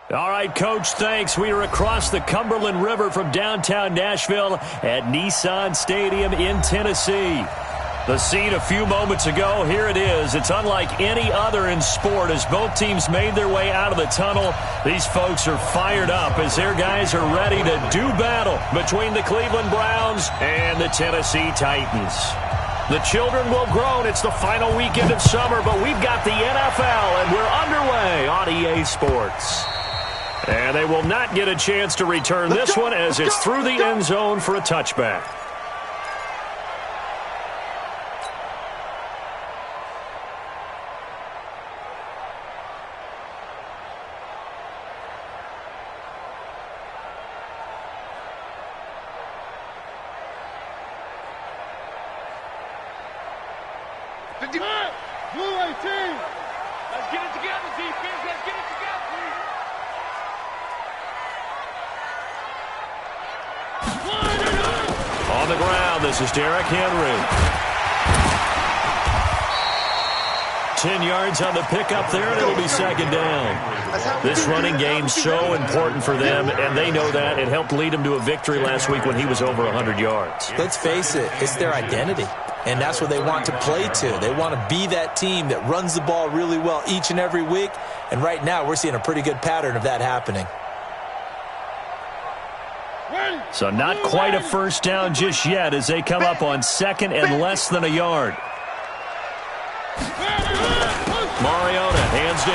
All right, Coach, thanks. We are across the Cumberland River from downtown Nashville at Nissan Stadium in Tennessee. The scene a few moments ago, here it is. It's unlike any other in sport as both teams made their way out of the tunnel. These folks are fired up as their guys are ready to do battle between the Cleveland Browns and the Tennessee Titans. The children will groan. It's the final weekend of summer, but we've got the NFL, and we're underway on EA Sports. And they will not get a chance to return this one as it's through the end zone for a touchback. Blue 18. Let's get it together, defense. Let's get it together. On the ground, this is Derrick Henry. 10 yards on the pickup there, and it'll be second down. This running game's so important for them, and they know that. It helped lead them to a victory last week when he was over 100 yards. Let's face it, it's their identity. And that's what they want to play to. They want to be that team that runs the ball really well each and every week. And right now, we're seeing a pretty good pattern of that happening. So not quite a first down just yet as they come up on second and less than a yard. Mariota hands to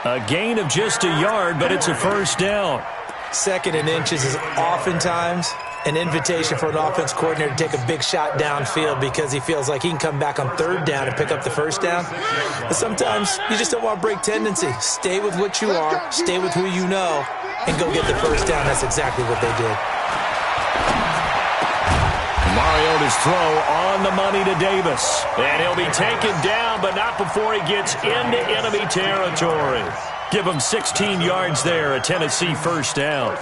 Henry. A gain of just a yard, but it's a first down. Second and inches is oftentimes an invitation for an offense coordinator to take a big shot downfield because he feels like he can come back on third down and pick up the first down. But sometimes you just don't want to break tendency. Stay with what you are, stay with who you know, and go get the first down. That's exactly what they did. Mariota's throw on the money to Davis. And he'll be taken down, but not before he gets into enemy territory. Give him 16 yards there, a Tennessee first down.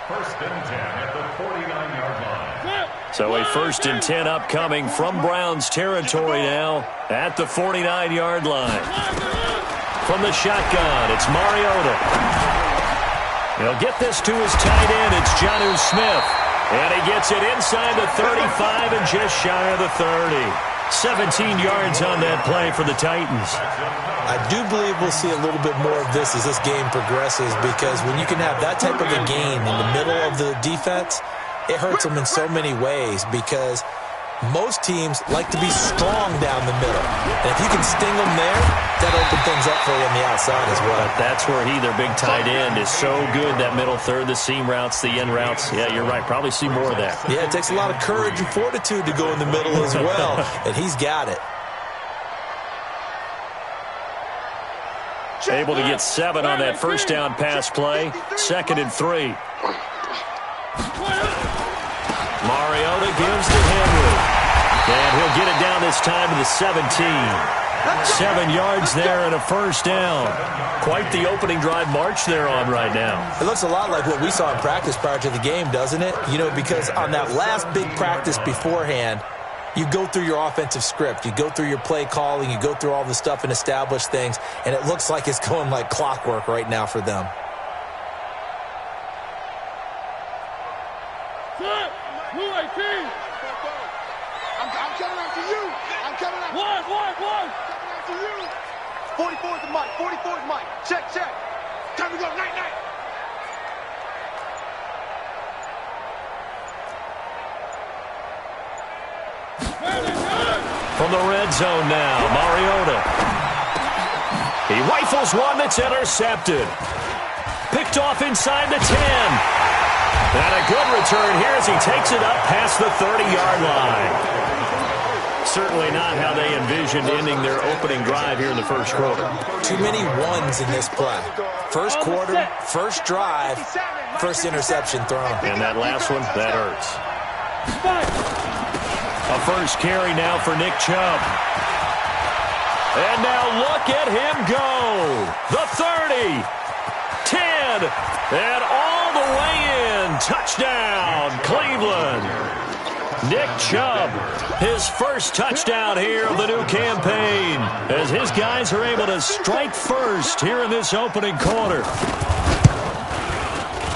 First and 10 at the 49-yard line. So a first and 10 upcoming from Browns territory now at the 49-yard line. From the shotgun, it's Mariota. He'll get this to his tight end. It's Jonnu Smith. And he gets it inside the 35 and just shy of the 30. 17 yards on that play for the Titans. I do believe we'll see a little bit more of this as this game progresses because when you can have that type of a gain in the middle of the defense, it hurts them in so many ways because most teams like to be strong down the middle. And if you can sting them there, that opens things up for you on the outside as well. But that's where their big tight end, is so good, that middle third, the seam routes, the end routes. Yeah, you're right. Probably see more of that. Yeah, it takes a lot of courage and fortitude to go in the middle as well, and he's got it. Able to get 7 on that first down pass play. Second and 3. Mariota gives to Henry. And he'll get it down this time to the 17. 7 yards there and a first down. Quite the opening drive march they're on right now. It looks a lot like what we saw in practice prior to the game, doesn't it? You know, because on that last big practice beforehand, you go through your offensive script. You go through your play calling. You go through all the stuff and establish things. And it looks like it's going like clockwork right now for them. Blue 18. I'm coming after you. I'm coming after you. One. Coming after you. 44 is the mic. 44 is mic. Check. Time to go. Night. From the red zone now, Mariota. He rifles one that's intercepted. Picked off inside the 10. And a good return here as he takes it up past the 30-yard line. Certainly not how they envisioned ending their opening drive here in the first quarter. Too many ones in this play. First quarter, first drive, first interception thrown. And that last one, that hurts. A first carry now for Nick Chubb. And now look at him go. The 30, 10, and all the way in. Touchdown, Cleveland. Nick Chubb, his first touchdown here of the new campaign, as his guys are able to strike first here in this opening quarter.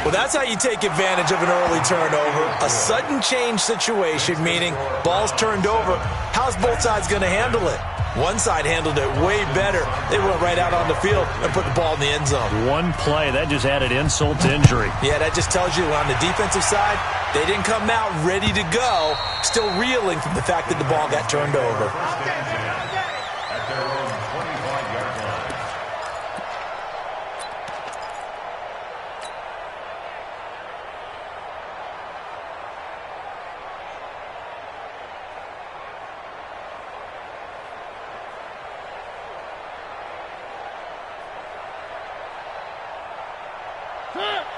Well, that's how you take advantage of an early turnover. A sudden change situation, meaning ball's turned over. How's both sides going to handle it? One side handled it way better. They went right out on the field and put the ball in the end zone. One play, that just added insult to injury. Yeah, that just tells you on the defensive side, they didn't come out ready to go, still reeling from the fact that the ball got turned over. At their own 25-yard line.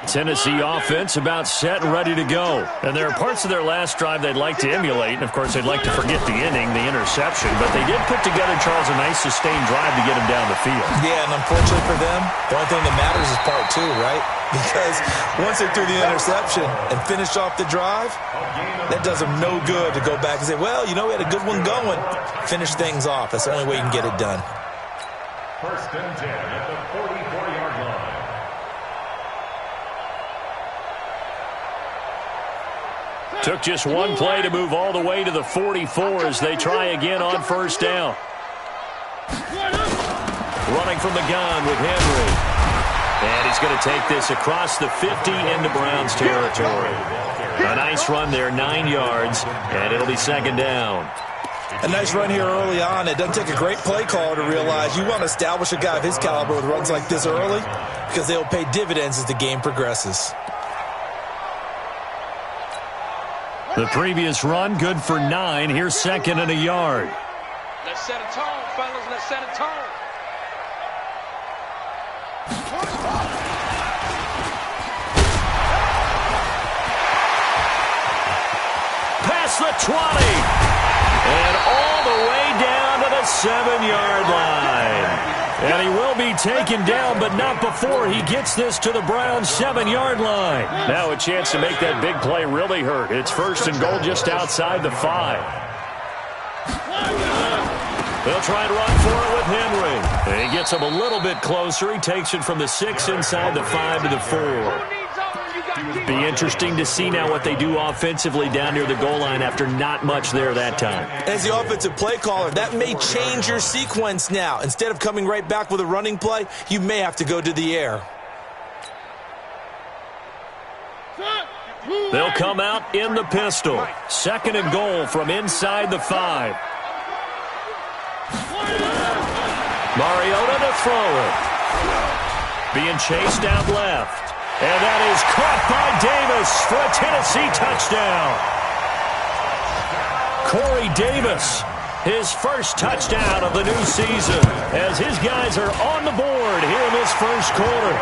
Tennessee offense about set and ready to go. And there are parts of their last drive they'd like to emulate. And, of course, they'd like to forget the inning, the interception. But they did put together, Charles, a nice sustained drive to get him down the field. Yeah, and unfortunately for them, the only thing that matters is part two, right? Because once they threw the interception and finished off the drive, that does them no good to go back and say, well, you know, we had a good one going. Finish things off. That's the only way you can get it done. First and 10 at the 44-yard line. Took just one play to move all the way to the 44 as they try again on first down. Running from the gun with Henry. And he's going to take this across the 50 into Browns territory. A nice run there, 9 yards, and it'll be second down. A nice run here early on. It doesn't take a great play caller to realize you want to establish a guy of his caliber with runs like this early because they'll pay dividends as the game progresses. The previous run, good for 9. Here's second and a yard. Let's set a tone, fellas. Let's set a tone. Past the 20. And all the way down to the 7-yard line. And he will be taken down, but not before he gets this to the Browns' 7-yard line. Now a chance to make that big play really hurt. It's first and goal just outside the 5. They'll try and run for it with Henry. And he gets him a little bit closer. He takes it from the 6 inside the 5 to the 4. Be interesting to see now what they do offensively down near the goal line after not much there that time. As the offensive play caller, that may change your sequence now. Instead of coming right back with a running play, you may have to go to the air. They'll come out in the pistol. Second and goal from inside the 5. Mariota to throw it. Being chased out left. And that is caught by Davis for a Tennessee touchdown. Corey Davis, his first touchdown of the new season, as his guys are on the board here in this first quarter.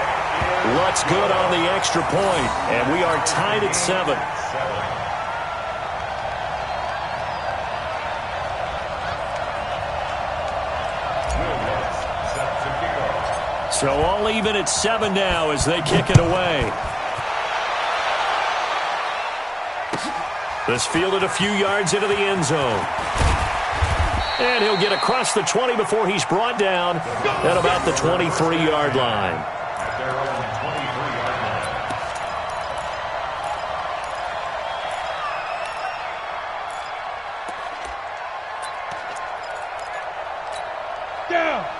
Looks good on the extra point, and we are tied at 7. So all even at 7 now as they kick it away. This fielded a few yards into the end zone. And he'll get across the 20 before he's brought down at about the 23-yard line. At their own 23-yard line.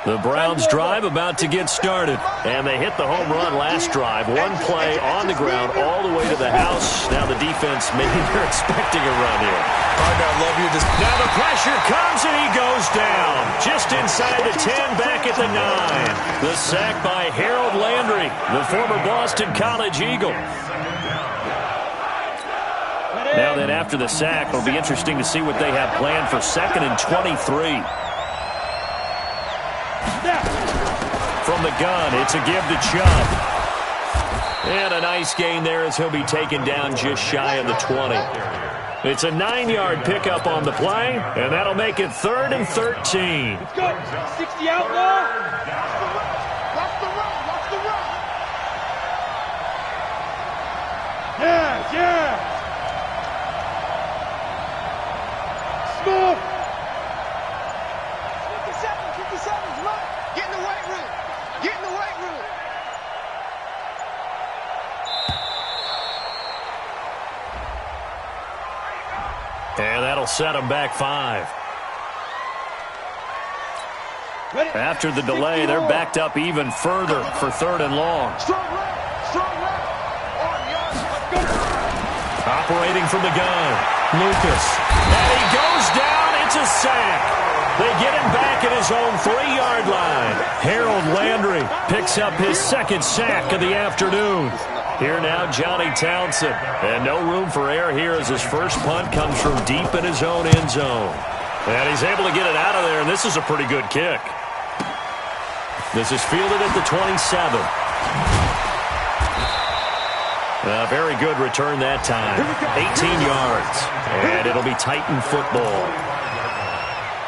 The Browns drive about to get started. And they hit the home run last drive. One play on the ground all the way to the house. Now the defense, maybe they're expecting a run here. Partner, I love you. Now the pressure comes and he goes down. Just inside the 10, back at the 9. The sack by Harold Landry, the former Boston College Eagle. Now then, after the sack, it'll be interesting to see what they have planned for second and 23. From the gun, it's a give to Chubb. And a nice gain there as he'll be taken down just shy of the 20. It's a 9-yard pickup on the play, and that'll make it 3rd and 13. Let's go. 60 out now. Watch the run. Watch the run. Yeah, yeah. And that'll set them back 5. After the delay, they're backed up even further for 3rd and long. Operating from the gun, Lucas. And he goes down. It's a sack. They get him back at his own 3-yard line. Harold Landry picks up his 2nd sack of the afternoon. Here now, Johnny Townsend. And no room for error here as his first punt comes from deep in his own end zone. And he's able to get it out of there, and this is a pretty good kick. This is fielded at the 27. A very good return that time. 18 yards. And it'll be Titan football.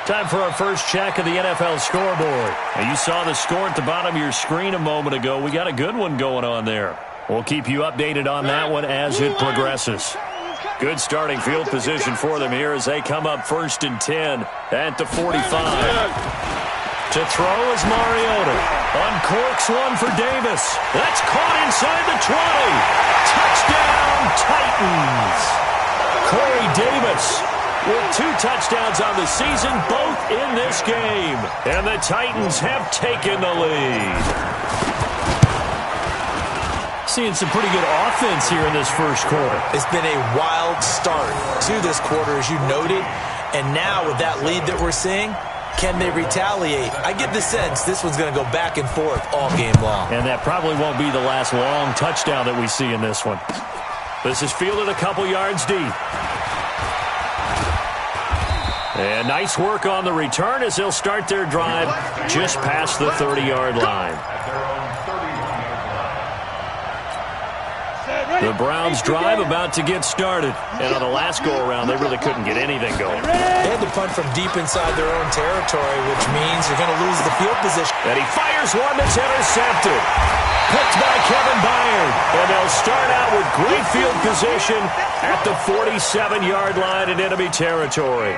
Time for our first check of the NFL scoreboard. Now, you saw the score at the bottom of your screen a moment ago. We got a good one going on there. We'll keep you updated on that one as it progresses. Good starting field position for them here as they come up 1st and 10 at the 45. To throw is Mariota. Uncorks one for Davis. That's caught inside the 20. Touchdown, Titans. Corey Davis with 2 touchdowns on the season, both in this game. And the Titans have taken the lead. Seeing some pretty good offense here in this first quarter. It's been a wild start to this quarter, as you noted. And now with that lead that we're seeing, can they retaliate? I get the sense this one's going to go back and forth all game long. And that probably won't be the last long touchdown that we see in this one. This is fielded a couple yards deep. And nice work on the return as they'll start their drive just past the 30-yard line. The Browns drive about to get started. And on the last go-around, they really couldn't get anything going. They had to punt from deep inside their own territory, which means you're going to lose the field position. And he fires one that's intercepted. Picked by Kevin Byard. And they'll start out with great field position at the 47-yard line in enemy territory.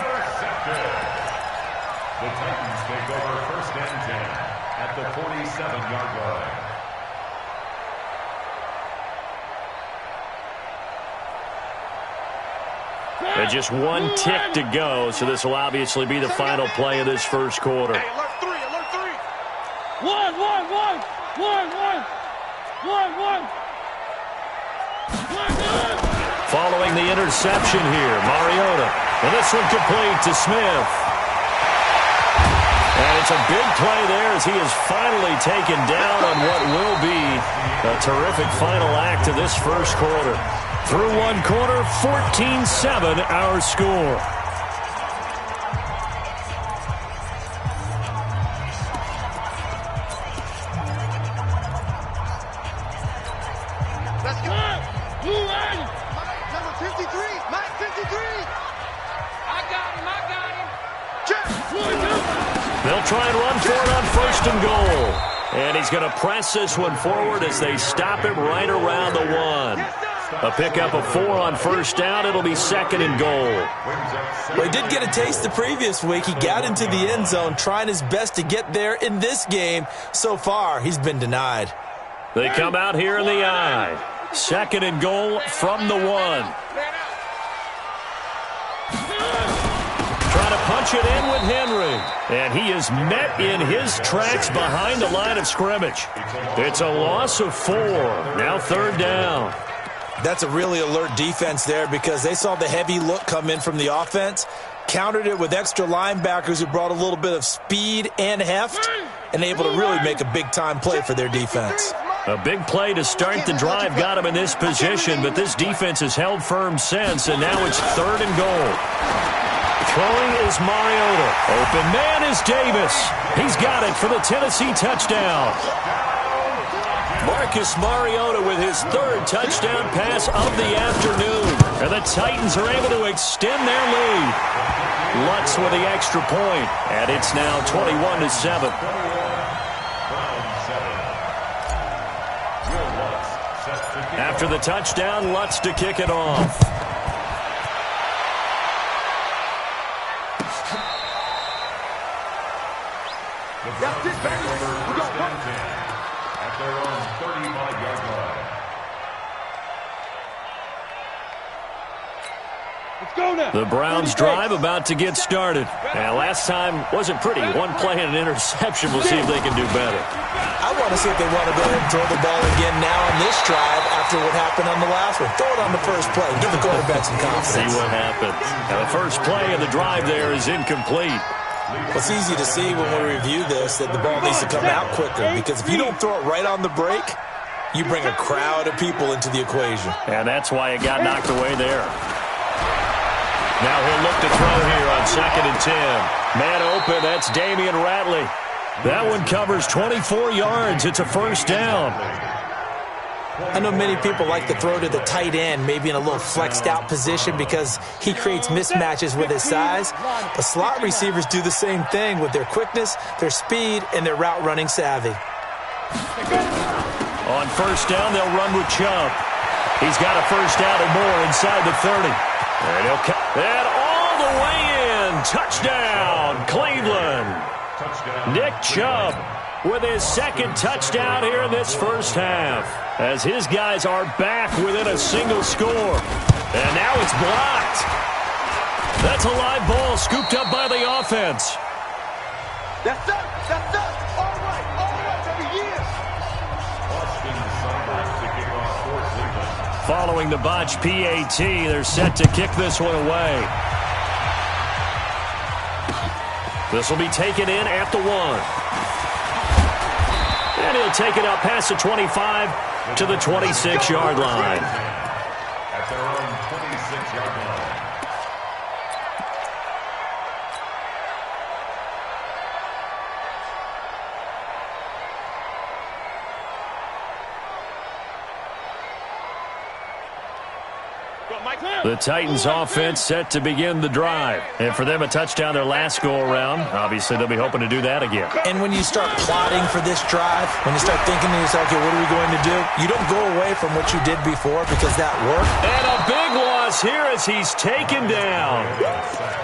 The Titans take over 1st and 10 at the 47-yard line. And just 1 tick to go, so this will obviously be the final play of this first quarter. Hey, alert 3, alert 3. 1, 1, 1, 1, 1, 1, 1. Following the interception here, Mariota. And this one complete to Smith. And it's a big play there as he is finally taken down on what will be a terrific final act of this first quarter. Through 1 quarter, 14-7 our score. Let's go. Number 53, Mike 53. I got him. Check. They'll try and run for it on 1st and goal. And he's going to press this one forward as they stop him right around the 1. A pickup of 4 on 1st down. It'll be 2nd and goal. Well, he did get a taste the previous week. He got into the end zone trying his best to get there in this game. So far, he's been denied. They come out here in the I. 2nd and goal from the 1. Trying to punch it in with Henry. And he is met in his tracks behind the line of scrimmage. It's a loss of 4. Now 3rd down. That's a really alert defense there because they saw the heavy look come in from the offense, countered it with extra linebackers who brought a little bit of speed and heft, and able to really make a big-time play for their defense. A big play to start the drive got him in this position, but this defense has held firm since, and now it's 3rd and goal. Throwing is Mariota. Open man is Davis. He's got it for the Tennessee touchdown. Marcus Mariota with his 3rd touchdown pass of the afternoon. And the Titans are able to extend their lead. Lutz with the extra point, and it's now 21-7. After the touchdown, Lutz to kick it off. That's it, baby. We got one. At their own 35-yard line. Let's The Browns drive about to get started. And last time wasn't pretty. One play and an interception. We'll see if they can do better. I want to see if they want to go ahead and throw the ball again now on this drive after what happened on the last one. Throw it on the first play. Give the quarterback some confidence. See what happens. Now the first play of the drive there is incomplete. Well, it's easy to see when we review this that the ball needs to come out quicker, because if you don't throw it right on the break, you bring a crowd of people into the equation. And that's why it got knocked away there. Now he'll look to throw here on 2nd and 10. Man open, that's Damian Ratley. That one covers 24 yards. It's a first down. I know many people like to throw to the tight end, maybe in a little flexed out position because he creates mismatches with his size. But slot receivers do the same thing with their quickness, their speed, and their route running savvy. On first down, they'll run with Chubb. He's got a first down and more inside the 30. And all the way in. Touchdown, Cleveland. Nick Chubb with his second touchdown here in this first half, as his guys are back within a single score. And now it's blocked. That's a live ball scooped up by the offense. That's it. That's it. All right, baby, yeah. Following the botch PAT, they're set to kick this one away. This will be taken in at the 1. And he'll take it up past the 25 to the 26-yard line. At their own 26-yard line. The Titans offense set to begin the drive. And for them, a touchdown their last go-around. Obviously, they'll be hoping to do that again. And when you start plotting for this drive, when you start thinking to yourself, okay, what are we going to do? You don't go away from what you did before because that worked. And a big loss here as he's taken down.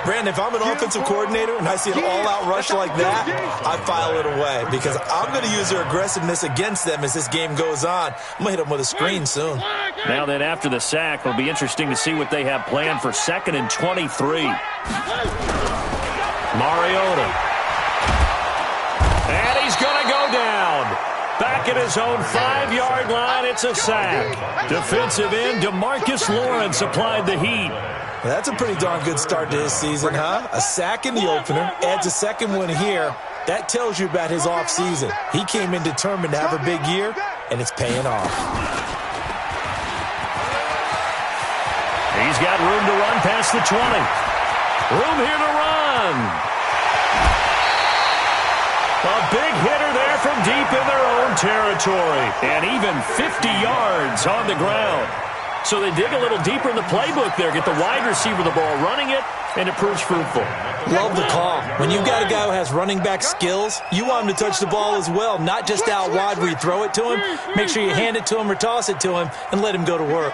Brandon, if I'm an offensive coordinator and I see an all-out rush like that, I file it away because I'm going to use their aggressiveness against them as this game goes on. I'm going to hit them with a screen soon. Now then, after the sack, it'll be interesting to see what they have planned for 2nd and 23. Mariota. And he's going to go down. Back at his own 5-yard line, it's a sack. Defensive end DeMarcus Lawrence applied the heat. Well, that's a pretty darn good start to his season, huh? A sack in the opener, adds a second one here. That tells you about his offseason. He came in determined to have a big year, and it's paying off. He's got room to run past the 20. Room here to run. A big hitter there from deep in their own territory. And even 50 yards on the ground. So they dig a little deeper in the playbook there. Get the wide receiver the ball, running it, and it proves fruitful. Love the call. When you've got a guy who has running back skills, you want him to touch the ball as well, not just out wide where you throw it to him. Make sure you hand it to him or toss it to him and let him go to work.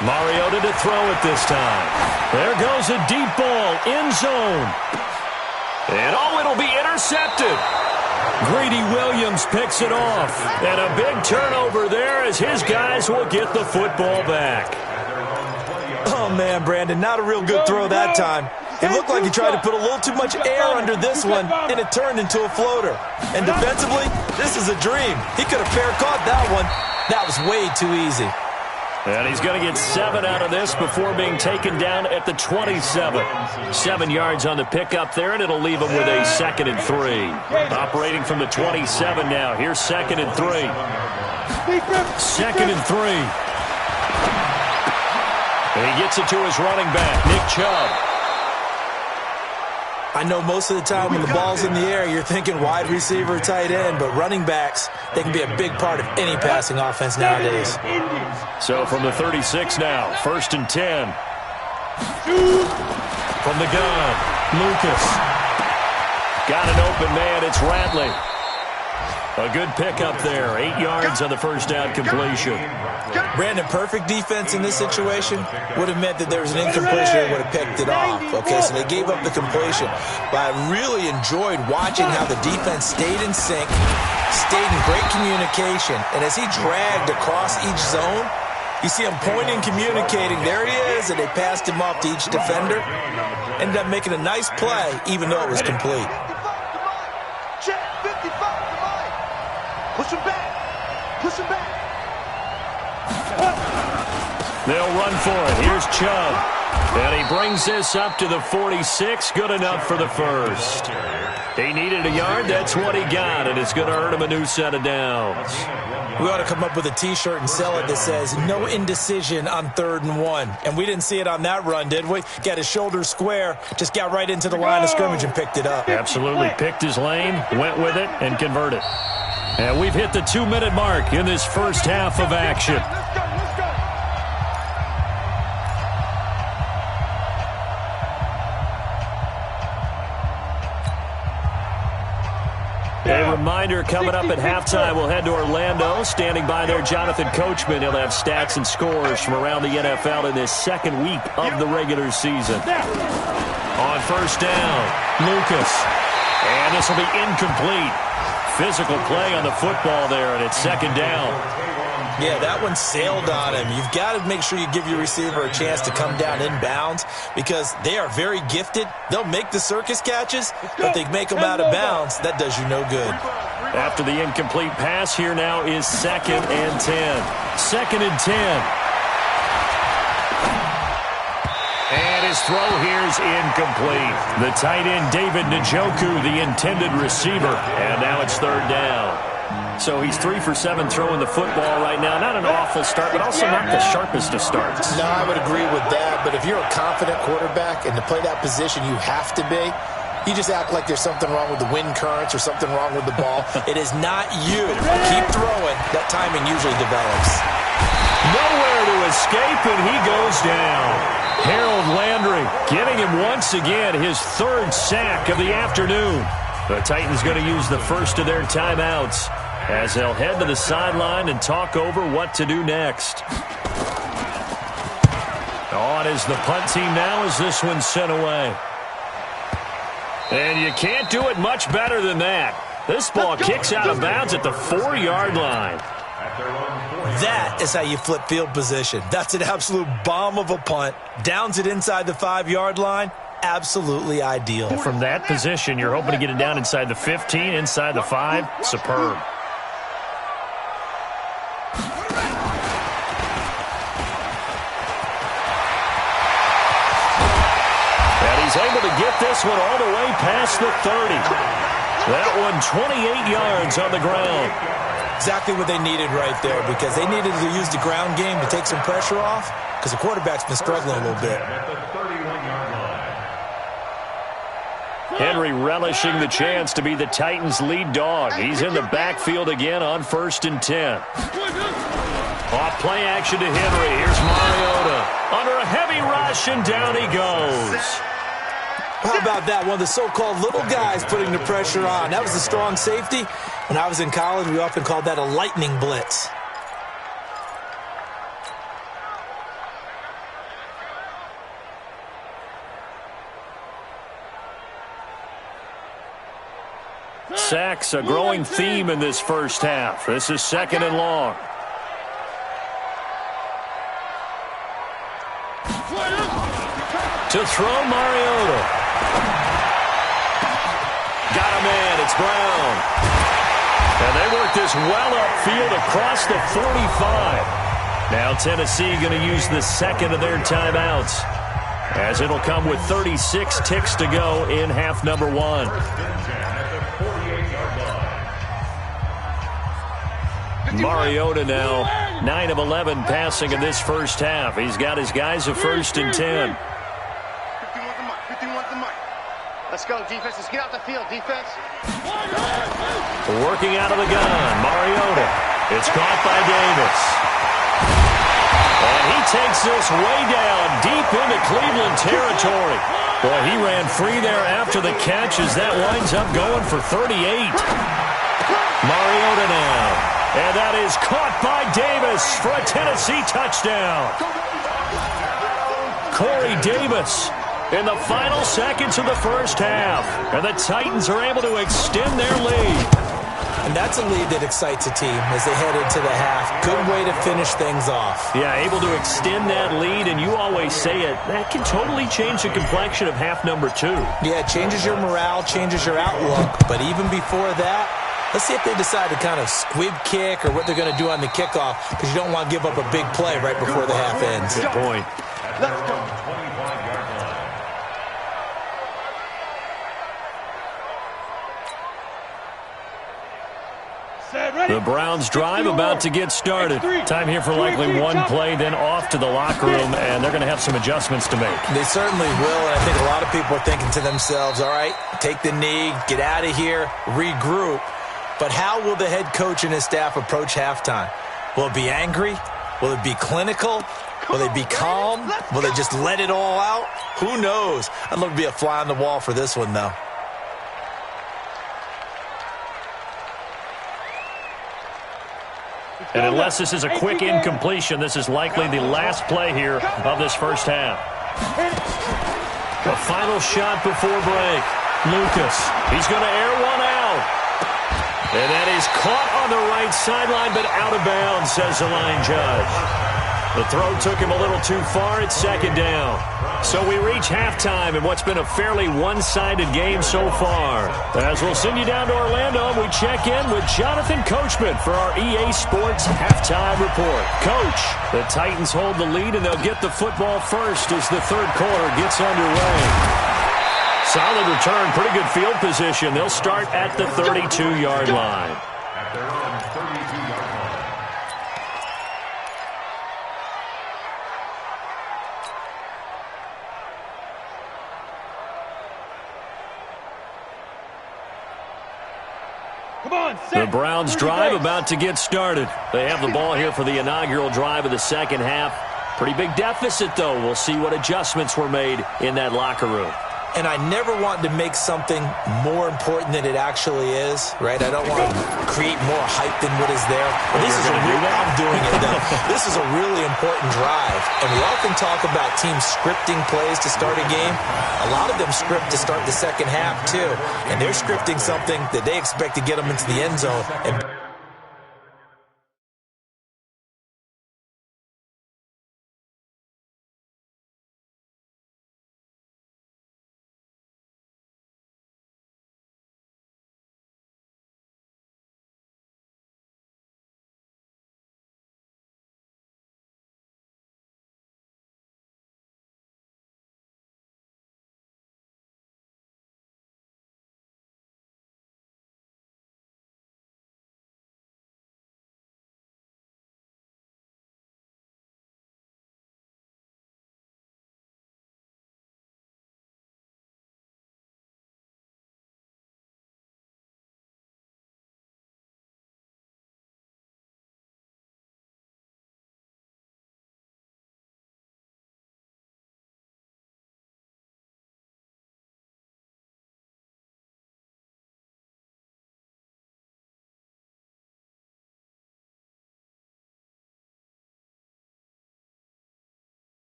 Mariota to throw it this time. There goes a deep ball, end zone. And it'll be intercepted. Greedy Williams picks it off. And a big turnover there as his guys will get the football back. Oh, man, Brandon, not a real good throw that time. It looked like he tried to put a little too much air under this one, and it turned into a floater. And defensively, this is a dream. He could have fair caught that one. That was way too easy. And he's going to get 7 out of this before being taken down at the 27. 7 yards on the pickup there, and it'll leave him with a 2nd and 3. Operating from the 27 now. Here's 2nd and 3. 2nd and 3. And he gets it to his running back, Nick Chubb. I know most of the time when the ball's in the air, you're thinking wide receiver, tight end, but running backs, they can be a big part of any passing offense nowadays. So from the 36 now, 1st and 10. From the gun, Lucas. Got an open man, it's Ratley. A good pickup there. 8 yards on the first down completion. Brandon, perfect defense in this situation would have meant that there was an incompletion and would have picked it off. Okay, so they gave up the completion. But I really enjoyed watching how the defense stayed in sync, stayed in great communication, and as he dragged across each zone, you see him pointing, communicating. There he is, and they passed him off to each defender. Ended up making a nice play, even though it was complete. 55 to mine. Check, 55 to mine. Push him back. Push him back. They'll run for it. Here's Chubb. And he brings this up to the 46. Good enough for the first. He needed a yard. That's what he got, and it's going to earn him a new set of downs. We ought to come up with a T-shirt and sell it that says, no indecision on 3rd and 1. And we didn't see it on that run, did we? Got his shoulders square, just got right into the line of scrimmage and picked it up. Absolutely. Picked his lane, went with it, and converted. And we've hit the 2-minute mark in this first half of action. Let's go, let's go. A reminder, coming up at halftime, we'll head to Orlando. Standing by there, Jonathan Coachman. He'll have stats and scores from around the NFL in this second week of the regular season. On first down, Lucas. And this will be incomplete. Physical play on the football there, and it's second down. Yeah, that one sailed on him. You've got to make sure you give your receiver a chance to come down inbounds because they are very gifted. They'll make the circus catches, but they make them out of bounds. That does you no good. After the incomplete pass, here now is 2nd and 10. 2nd and 10. And his throw here is incomplete. The tight end, David Njoku, the intended receiver. And now it's 3rd down. So he's 3 for 7 throwing the football right now. Not an awful start, but also not the sharpest of starts. No, I would agree with that. But if you're a confident quarterback and to play that position, you have to be. You just act like there's something wrong with the wind currents or something wrong with the ball. It is not you. Keep throwing. That timing usually develops. Nowhere to escape, and he goes down. Harold Landry getting him once again his 3rd sack of the afternoon. The Titans going to use the first of their timeouts as they'll head to the sideline and talk over what to do next. On is the punt team now as this one's sent away. And you can't do it much better than that. This ball kicks out of bounds at the 4-yard line. That is how you flip field position. That's an absolute bomb of a punt. Downs it inside the 5-yard line. Absolutely ideal. And from that position, you're hoping to get it down inside the 15, inside the 5. Superb. He's able to get this one all the way past the 30. That one 28 yards on the ground. Exactly what they needed right there because they needed to use the ground game to take some pressure off because the quarterback's been struggling a little bit. Henry relishing the chance to be the Titans' lead dog. He's in the backfield again on 1st and 10. Off play action to Henry. Here's Mariota. Under a heavy rush, and down he goes. How about that? One of the so-called little guys putting the pressure on. That was a strong safety. When I was in college, we often called that a lightning blitz. Sacks, a growing theme in this first half. This is 2nd and long. To throw, Mariota. Got a man, it's Brown. And they work this well upfield across the 45. Now Tennessee going to use the 2nd of their timeouts, as it'll come with 36 ticks to go in half number 1. Mariota now 9 of 11 passing in this first half. He's got his guys at 1st and 10. 51 to Mike. Let's go, defense. Let's get out the field, defense. Working out of the gun, Mariota. It's caught by Davis. And he takes this way down deep into Cleveland territory. Boy, he ran free there after the catch as that winds up going for 38. Mariota now. And that is caught by Davis for a Tennessee touchdown. Corey Davis in the final seconds of the first half. And the Titans are able to extend their lead. And that's a lead that excites a team as they head into the half. Good way to finish things off. Yeah, able to extend that lead, and you always say it, that can totally change the complexion of half number 2. Yeah, it changes your morale, changes your outlook. But even before that, let's see if they decide to kind of squib kick or what they're going to do on the kickoff, because you don't want to give up a big play right before the half ends. Good point. Let's go. The Browns drive about to get started. Time here for likely one play, then off to the locker room, and they're going to have some adjustments to make. They certainly will, and I think a lot of people are thinking to themselves, all right, take the knee, get out of here, regroup. But how will the head coach and his staff approach halftime? Will it be angry? Will it be clinical? Will they be calm? Will they just let it all out? Who knows? I'd love to be a fly on the wall for this one, though. And unless this is a quick incompletion, this is likely the last play here of this first half. The final shot before break. Lucas, he's going to air one out. And that is caught on the right sideline, but out of bounds, says the line judge. The throw took him a little too far. It's second down. So we reach halftime in what's been a fairly one-sided game so far. As we'll send you down to Orlando, we check in with Jonathan Coachman for our EA Sports Halftime Report. Coach, the Titans hold the lead, and they'll get the football first as the third quarter gets underway. Solid return, pretty good field position. They'll start at the 32-yard line. At their own 32-yard line. The Browns drive about to get started. They have the ball here for the inaugural drive of the second half. Pretty big deficit, though. We'll see what adjustments were made in that locker room. And I never want to make something more important than it actually is, right? I don't want to create more hype than what is there. This is I'm doing it, though. This is a really important drive. And we often talk about teams scripting plays to start a game. A lot of them script to start the second half, too. And they're scripting something that they expect to get them into the end zone. And